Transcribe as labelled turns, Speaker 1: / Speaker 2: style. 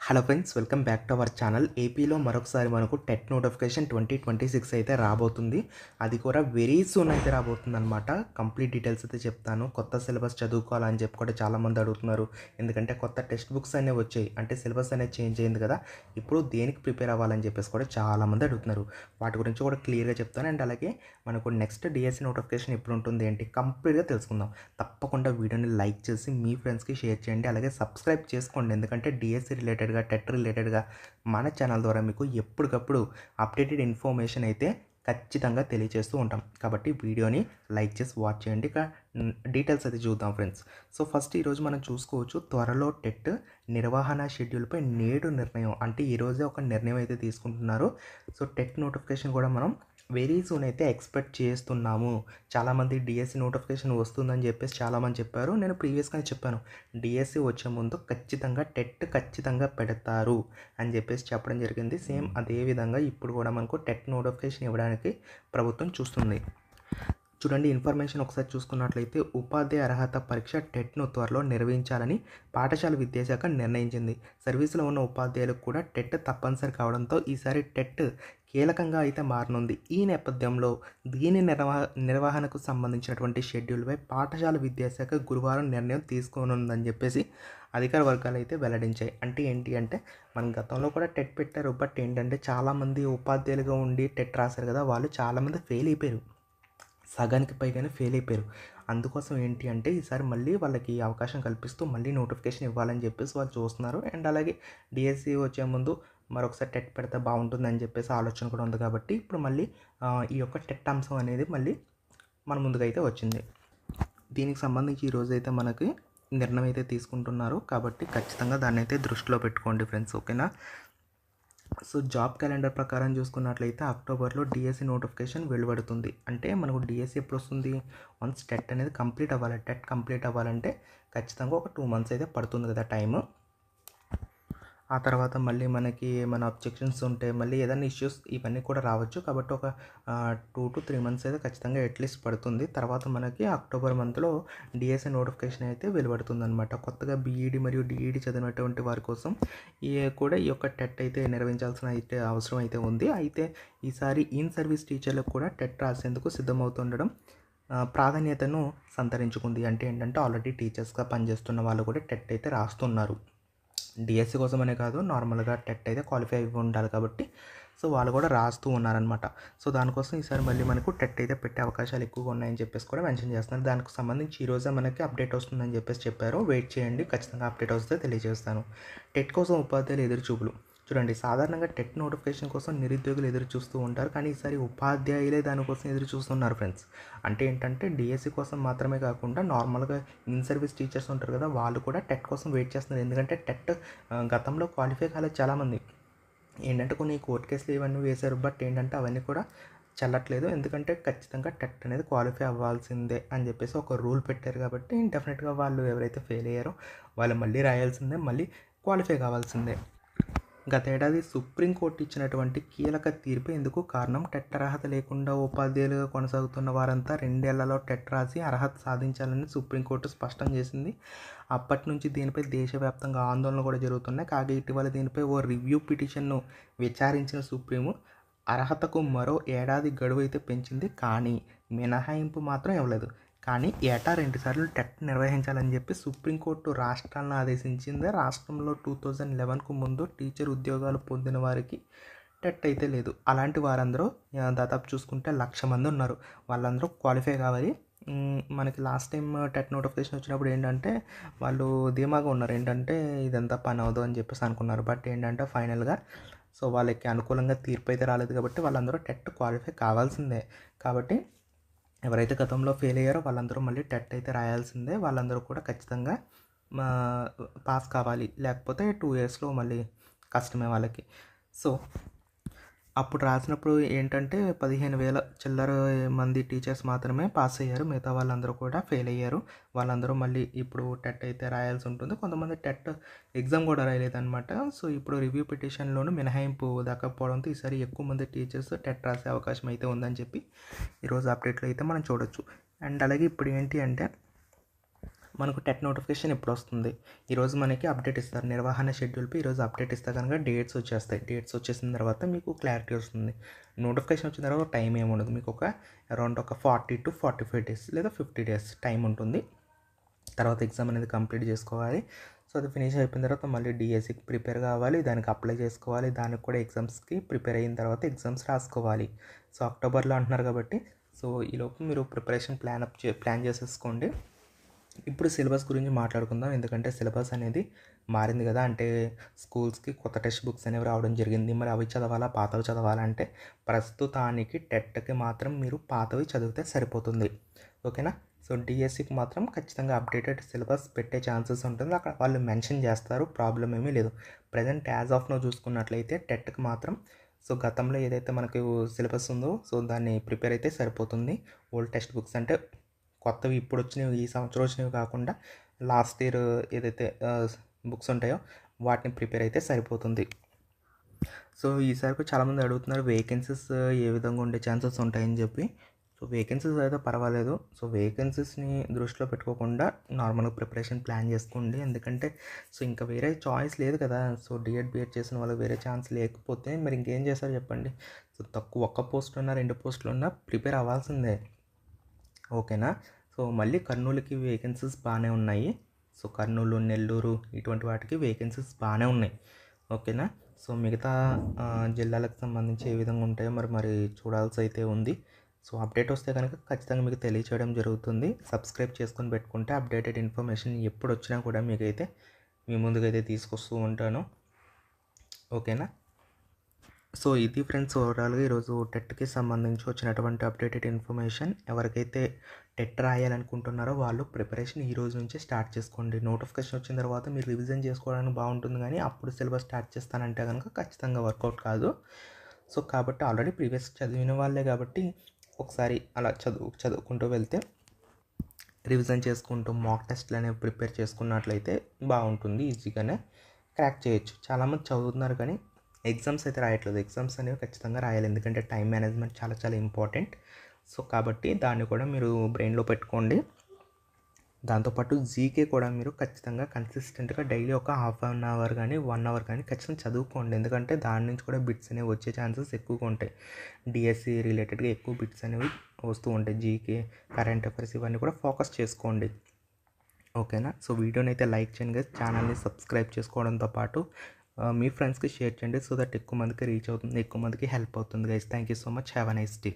Speaker 1: Hello friends, welcome back to our channel. ఏపీలో మరొకసారి మనకు టెట్ నోటిఫికేషన్ 2026 అయితే రాబోతుంది. అది కూడా వెరీ సూన్ అయితే రాబోతుంది అనమాట. కంప్లీట్ డీటెయిల్స్ అయితే చెప్తాను. కొత్త సిలబస్ చదువుకోవాలని చెప్పి కూడా చాలామంది అడుగుతున్నారు. ఎందుకంటే కొత్త టెక్స్ట్ బుక్స్ అనేవి వచ్చాయి, అంటే సిలబస్ అనేది చేంజ్ అయింది కదా. ఇప్పుడు దేనికి ప్రిపేర్ అవ్వాలని చెప్పేసి కూడా చాలామంది అడుగుతున్నారు. వాటి గురించి కూడా క్లియర్గా చెప్తాను. అండ్ అలాగే మనకు నెక్స్ట్ డిఎస్సి నోటిఫికేషన్ ఎప్పుడు ఉంటుంది ఏంటి కంప్లీట్గా తెలుసుకుందాం. తప్పకుండా వీడియోని లైక్ చేసి మీ ఫ్రెండ్స్కి షేర్ చేయండి. అలాగే సబ్స్క్రైబ్ చేసుకోండి, ఎందుకంటే డిఎస్సి రిలేటెడ్గా టెట్ రిలేటెడ్గా మన ఛానల్ ద్వారా మీకు ఎప్పటికప్పుడు అప్డేటెడ్ ఇన్ఫర్మేషన్ అయితే ఖచ్చితంగా తెలియజేస్తూ ఉంటాం. కాబట్టి వీడియోని లైక్ చేసి వాచ్ చేయండి. ఇక డీటెయిల్స్ అయితే చూద్దాం ఫ్రెండ్స్. సో ఫస్ట్ ఈరోజు మనం చూసుకోవచ్చు, త్వరలో టెట్ నిర్వహణ షెడ్యూల్పై నేడు నిర్ణయం, అంటే ఈరోజే ఒక నిర్ణయం అయితే తీసుకుంటున్నారు. సో టెట్ నోటిఫికేషన్ కూడా మనం వెరీ సూన్ అయితే ఎక్స్పెక్ట్ చేస్తున్నాము. చాలామంది డిఎస్సి నోటిఫికేషన్ వస్తుందని చెప్పేసి చాలామంది చెప్పారు. నేను ప్రీవియస్గానే చెప్పాను, డిఎస్సి వచ్చే ముందు ఖచ్చితంగా టెట్ ఖచ్చితంగా పెడతారు అని చెప్పేసి చెప్పడం జరిగింది. సేమ్ అదే విధంగా ఇప్పుడు కూడా మనకు టెట్ నోటిఫికేషన్ ఇవ్వడానికి ప్రభుత్వం చూస్తుంది. చూడండి, ఇన్ఫర్మేషన్ ఒకసారి చూసుకున్నట్లయితే ఉపాధ్యాయ అర్హత పరీక్ష టెట్ను త్వరలో నిర్వహించాలని పాఠశాల విద్యాశాఖ నిర్ణయించింది. సర్వీసులో ఉన్న ఉపాధ్యాయులకు కూడా టెట్ తప్పనిసరి కావడంతో ఈసారి టెట్ కీలకంగా అయితే మారనుంది. ఈ నేపథ్యంలో దీని నిర్వహణకు సంబంధించినటువంటి షెడ్యూల్పై పాఠశాల విద్యాశాఖ గురువారం నిర్ణయం తీసుకోనుందని చెప్పేసి అధికార వర్గాలు అయితే వెల్లడించాయి. అంటే ఏంటి అంటే, మనం గతంలో కూడా టెట్ పెట్టారు, బట్ ఏంటంటే చాలామంది ఉపాధ్యాయులుగా ఉండి టెట్ రాశారు కదా, వాళ్ళు చాలామంది ఫెయిల్ అయిపోయారు. సగానికి పైగానే ఫెయిల్ అయిపోయారు. అందుకోసం ఏంటి అంటే ఈసారి మళ్ళీ వాళ్ళకి అవకాశం కల్పిస్తూ మళ్ళీ నోటిఫికేషన్ ఇవ్వాలని చెప్పేసి వాళ్ళు చూస్తున్నారు. అండ్ అలాగే డిఎస్సి వచ్చే ముందు మరొకసారి టెట్ పెడితే బాగుంటుందని చెప్పేసి ఆలోచన కూడా ఉంది. కాబట్టి ఇప్పుడు మళ్ళీ ఈ యొక్క టెట్ అంశం అనేది మళ్ళీ మన ముందుకైతే వచ్చింది. దీనికి సంబంధించి ఈరోజు అయితే మనకి నిర్ణయం అయితే తీసుకుంటున్నారు. కాబట్టి ఖచ్చితంగా దాన్ని అయితే దృష్టిలో పెట్టుకోండి ఫ్రెండ్స్, ఓకేనా. సో జాబ్ క్యాలెండర్ ప్రకారం చూసుకున్నట్లయితే అక్టోబర్లో డిఎస్సి నోటిఫికేషన్ వెలువడుతుంది. అంటే మనకు డిఎస్సి ఎప్పుడు వస్తుంది, వన్స్ టెట్ అనేది కంప్లీట్ అవ్వాలి. టెట్ కంప్లీట్ అవ్వాలంటే ఖచ్చితంగా ఒక 2 months అయితే పడుతుంది కదా టైము. ఆ తర్వాత మళ్ళీ మనకి ఏమైనా అబ్జెక్షన్స్ ఉంటే మళ్ళీ ఏదైనా ఇష్యూస్ ఇవన్నీ కూడా రావచ్చు. కాబట్టి ఒక 2 to 3 months అయితే ఖచ్చితంగా అట్లీస్ట్ పడుతుంది. తర్వాత మనకి అక్టోబర్ మంత్లో డిఎస్సి నోటిఫికేషన్ అయితే వెలువడుతుంది అనమాట. కొత్తగా బీఈడి మరియు డిఈడి చదివినటువంటి వారి కోసం ఈ యొక్క టెట్ అయితే నిర్వహించాల్సిన అయితే అవసరం అయితే ఉంది. అయితే ఈసారి ఇన్ సర్వీస్ టీచర్లకు కూడా టెట్ రాసేందుకు సిద్ధమవుతుండడం ప్రాధాన్యతను సంతరించుకుంది. అంటే ఏంటంటే ఆల్రెడీ టీచర్స్గా పనిచేస్తున్న వాళ్ళు కూడా టెట్ అయితే రాస్తున్నారు. డిఎస్సి కోసమనే కాదు, నార్మల్గా టెట్ అయితే క్వాలిఫై అయి ఉండాలి కాబట్టి సో వాళ్ళు కూడా రాస్తూ ఉన్నారనమాట. సో దానికోసం ఈసారి మళ్ళీ మనకు టెట్ అయితే పెట్టే అవకాశాలు ఎక్కువగా ఉన్నాయని చెప్పేసి కూడా మెన్షన్ చేస్తున్నారు. దానికి సంబంధించి ఈరోజే మనకి అప్డేట్ వస్తుందని చెప్పేసి చెప్పారు. వెయిట్ చేయండి, ఖచ్చితంగా అప్డేట్ వస్తే తెలియజేస్తాను. టెట్ కోసం ఉపాధ్యాయులు ఎదురుచూపులు. చూడండి, సాధారణంగా టెట్ నోటిఫికేషన్ కోసం నిరుద్యోగులు ఎదురు చూస్తూ ఉంటారు, కానీ ఈసారి ఉపాధ్యాయులే దానికోసం ఎదురు చూస్తున్నారు ఫ్రెండ్స్. అంటే ఏంటంటే డిఎస్సి కోసం మాత్రమే కాకుండా నార్మల్గా ఇన్ సర్వీస్ టీచర్స్ ఉంటారు కదా, వాళ్ళు కూడా టెట్ కోసం వెయిట్ చేస్తున్నారు. ఎందుకంటే టెట్ గతంలో క్వాలిఫై కాలేదు చాలామంది. ఏంటంటే కొన్ని కోర్టు కేసులు ఇవన్నీ వేశారు, బట్ ఏంటంటే అవన్నీ కూడా చెల్లట్లేదు. ఎందుకంటే ఖచ్చితంగా టెట్ అనేది క్వాలిఫై అవ్వాల్సిందే అని చెప్పేసి ఒక రూల్ పెట్టారు. కాబట్టి డెఫినెట్గా వాళ్ళు ఎవరైతే ఫెయిల్ అయ్యారో వాళ్ళు మళ్ళీ రాయాల్సిందే, మళ్ళీ క్వాలిఫై కావాల్సిందే. గతేడాది సుప్రీంకోర్టు ఇచ్చినటువంటి కీలక తీర్పు ఎందుకు కారణం, టెట్ అర్హత లేకుండా ఉపాధ్యాయులుగా కొనసాగుతున్న వారంతా 2 ఏళ్లలో టెట్ రాసి అర్హత సాధించాలని సుప్రీంకోర్టు స్పష్టం చేసింది. అప్పటి నుంచి దీనిపై దేశవ్యాప్తంగా ఆందోళనలు కూడా జరుగుతున్నాయి. కాగా ఇటీవల దీనిపై ఓ రివ్యూ పిటిషన్ను విచారించిన సుప్రీము అర్హతకు మరో ఏడాది గడువు అయితే పెంచింది, కానీ మినహాయింపు మాత్రం ఇవ్వలేదు. కానీ ఏటా 2 సార్లు టెట్ నిర్వహించాలని చెప్పి సుప్రీంకోర్టు రాష్ట్రాలను ఆదేశించింది. రాష్ట్రంలో 2011కు ముందు టీచర్ ఉద్యోగాలు పొందిన వారికి టెట్ అయితే లేదు. అలాంటి వారందరూ దాదాపు చూసుకుంటే 1,00,000 మంది ఉన్నారు. వాళ్ళందరూ క్వాలిఫై కావాలి. మనకి లాస్ట్ టైం టెట్ నోటిఫికేషన్ వచ్చినప్పుడు ఏంటంటే వాళ్ళు ధీమాగా ఉన్నారు, ఏంటంటే ఇదంతా పని అవ్వదు అని చెప్పేసి అనుకున్నారు. బట్ ఏంటంటే ఫైనల్గా సో వాళ్ళకి అనుకూలంగా తీర్పు అయితే రాలేదు. కాబట్టి వాళ్ళందరూ టెట్ క్వాలిఫై కావాల్సిందే. కాబట్టి ఎవరైతే గతంలో ఫెయిల్ అయ్యారో వాళ్ళందరూ మళ్ళీ టెట్ అయితే రాయాల్సిందే. వాళ్ళందరూ కూడా ఖచ్చితంగా పాస్ కావాలి, లేకపోతే 2 yearsలో మళ్ళీ కష్టమే వాళ్ళకి. సో అప్పుడు రాసినప్పుడు ఏంటంటే 15,000 చిల్లర మంది టీచర్స్ మాత్రమే పాస్ అయ్యారు, మిగతా వాళ్ళందరూ కూడా ఫెయిల్ అయ్యారు. వాళ్ళందరూ మళ్ళీ ఇప్పుడు టెట్ అయితే రాయాల్సి ఉంటుంది. కొంతమంది టెట్ ఎగ్జామ్ కూడా రాయలేదన్నమాట. సో ఇప్పుడు రివ్యూ పిటిషన్లోనూ మినహాయింపు దక్కకపోవడంతో ఈసారి ఎక్కువ మంది టీచర్స్ టెట్ రాసే అవకాశం అయితే ఉందని చెప్పి ఈరోజు అప్డేట్లో అయితే మనం చూడొచ్చు. అండ్ అలాగే ఇప్పుడు ఏంటి అంటే మనకు టెట్ నోటిఫికేషన్ ఎప్పుడు వస్తుంది, ఈరోజు మనకి అప్డేట్ ఇస్తారు. నిర్వహణ షెడ్యూల్పై ఈరోజు అప్డేట్ ఇస్తే కనుక డేట్స్ వచ్చేస్తాయి. డేట్స్ వచ్చేసిన తర్వాత మీకు క్లారిటీ వస్తుంది. నోటిఫికేషన్ వచ్చిన తర్వాత టైం ఏమి ఉండదు, మీకు అరౌండ్ 40 to 45 డేస్ లేదా 50 డేస్ టైం ఉంటుంది. తర్వాత ఎగ్జామ్ అనేది కంప్లీట్ చేసుకోవాలి. సో అది ఫినిష్ అయిపోయిన తర్వాత మళ్ళీ డిఎస్సికి ప్రిపేర్ కావాలి, దానికి అప్లై చేసుకోవాలి, దానికి కూడా ఎగ్జామ్స్కి ప్రిపేర్ అయిన తర్వాత ఎగ్జామ్స్ రాసుకోవాలి. సో అక్టోబర్లో అంటున్నారు కాబట్టి సో ఈలోపు మీరు ప్రిపరేషన్ ప్లాన్ చేసేసుకోండి. ఇప్పుడు సిలబస్ గురించి మాట్లాడుకుందాం, ఎందుకంటే సిలబస్ అనేది మారింది కదా. అంటే స్కూల్స్కి కొత్త టెక్స్ట్ బుక్స్ అనేవి రావడం జరిగింది. మరి అవి చదవాలా పాతవి చదవాలా అంటే ప్రస్తుతానికి టెట్కి మాత్రం మీరు పాతవి చదివితే సరిపోతుంది. ఓకేనా. సో డిఎస్సికి మాత్రం ఖచ్చితంగా అప్డేటెడ్ సిలబస్ పెట్టే ఛాన్సెస్ ఉంటుంది, అక్కడ వాళ్ళు మెన్షన్ చేస్తారు, ప్రాబ్లం ఏమీ లేదు. ప్రజెంట్ యాజ్ ఆఫ్ నో చూసుకున్నట్లయితే టెట్కి మాత్రం సో గతంలో ఏదైతే మనకు సిలబస్ ఉందో సో దాన్ని ప్రిపేర్ అయితే సరిపోతుంది. ఓల్డ్ టెక్స్ట్ బుక్స్ అంటే కొత్తవి ఇప్పుడు వచ్చినవి, ఈ సంవత్సరం వచ్చినవి కాకుండా లాస్ట్ ఇయర్ ఏదైతే బుక్స్ ఉంటాయో వాటిని ప్రిపేర్ అయితే సరిపోతుంది. సో ఈసారికి చాలామంది అడుగుతున్నారు వేకెన్సీస్ ఏ విధంగా ఉండే ఛాన్సెస్ ఉంటాయని చెప్పి. సో వేకెన్సీస్ అయితే పర్వాలేదు. సో వేకెన్సీస్ని దృష్టిలో పెట్టుకోకుండా నార్మల్గా ప్రిపరేషన్ ప్లాన్ చేసుకోండి, ఎందుకంటే సో ఇంకా వేరే చాయిస్ లేదు కదా. సో డిఎడ్ బిఎడ్ చేసిన వాళ్ళకి వేరే ఛాన్స్ లేకపోతే మరి ఇంకేం చేస్తారు చెప్పండి. సో తక్కువ ఒక్క పోస్ట్ ఉన్నా 2 పోస్టులు ఉన్నా ప్రిపేర్ అవ్వాల్సిందే. ఓకేనా. సో మళ్ళీ కర్నూలుకి వేకెన్సీస్ బాగానే ఉన్నాయి. సో కర్నూలు, నెల్లూరు ఇటువంటి వాటికి వేకెన్సీస్ బాగానే ఉన్నాయి. ఓకేనా. సో మిగతా జిల్లాలకు సంబంధించి ఏ విధంగా ఉంటాయో మరి చూడాల్సి అయితే ఉంది. సో అప్డేట్ వస్తే కనుక ఖచ్చితంగా మీకు తెలియచేయడం జరుగుతుంది. సబ్స్క్రైబ్ చేసుకొని పెట్టుకుంటే అప్డేటెడ్ ఇన్ఫర్మేషన్ ఎప్పుడు వచ్చినా కూడా మీకైతే మీ ముందుకైతే తీసుకొస్తూ ఉంటాను. ఓకేనా. సో ఇది ఫ్రెండ్స్ ఓవరాల్గా ఈరోజు టెట్కి సంబంధించి వచ్చినటువంటి అప్డేటెడ్ ఇన్ఫర్మేషన్. ఎవరికైతే టెట్ రాయాలనుకుంటున్నారో వాళ్ళు ప్రిపరేషన్ ఈ రోజు నుంచే స్టార్ట్ చేసుకోండి. నోటిఫికేషన్ వచ్చిన తర్వాత మీరు రివిజన్ చేసుకోవడానికి బాగుంటుంది, కానీ అప్పుడు సిలబస్ స్టార్ట్ చేస్తానంటే కనుక ఖచ్చితంగా వర్కౌట్ కాదు. సో కాబట్టి ఆల్రెడీ ప్రీవియస్ చదివిన వాళ్ళే కాబట్టి ఒకసారి అలా చదువుకుంటూ వెళ్తే రివిజన్ చేసుకుంటూ మాక్ టెస్ట్లు అనేవి ప్రిపేర్ చేసుకున్నట్లయితే బాగుంటుంది, ఈజీగానే క్రాక్ చేయొచ్చు. చాలామంది చదువుతున్నారు కానీ ఎగ్జామ్స్ అయితే రాయట్లేదు. ఎగ్జామ్స్ అనేవి ఖచ్చితంగా రాయాలి, ఎందుకంటే టైం మేనేజ్మెంట్ చాలా చాలా ఇంపార్టెంట్. సో కాబట్టి దాన్ని కూడా మీరు బ్రెయిన్లో పెట్టుకోండి. దాంతోపాటు జీకే కూడా మీరు ఖచ్చితంగా కన్సిస్టెంట్గా డైలీ ఒక హాఫ్ అన్ అవర్ కానీ 1 అవర్ కానీ ఖచ్చితంగా చదువుకోండి, ఎందుకంటే దాని నుంచి కూడా బిట్స్ అనేవి వచ్చే ఛాన్సెస్ ఎక్కువగా ఉంటాయి. డిఎస్సి రిలేటెడ్గా ఎక్కువ బిట్స్ అనేవి వస్తూ ఉంటాయి. జీకే, కరెంట్ అఫైర్స్ ఇవన్నీ కూడా ఫోకస్ చేసుకోండి. ఓకేనా. సో వీడియోని అయితే లైక్ చేయండి, ఛానల్ని సబ్స్క్రైబ్ చేసుకోవడంతో పాటు మీ ఫ్రెండ్స్కి షేర్ చేయండి, సో దట్ ఎక్కువ మందికి రీచ్ అవుతుంది, ఎక్కువ మందికి హెల్ప్ అవుతుంది guys. Thank you so much. Have a nice day.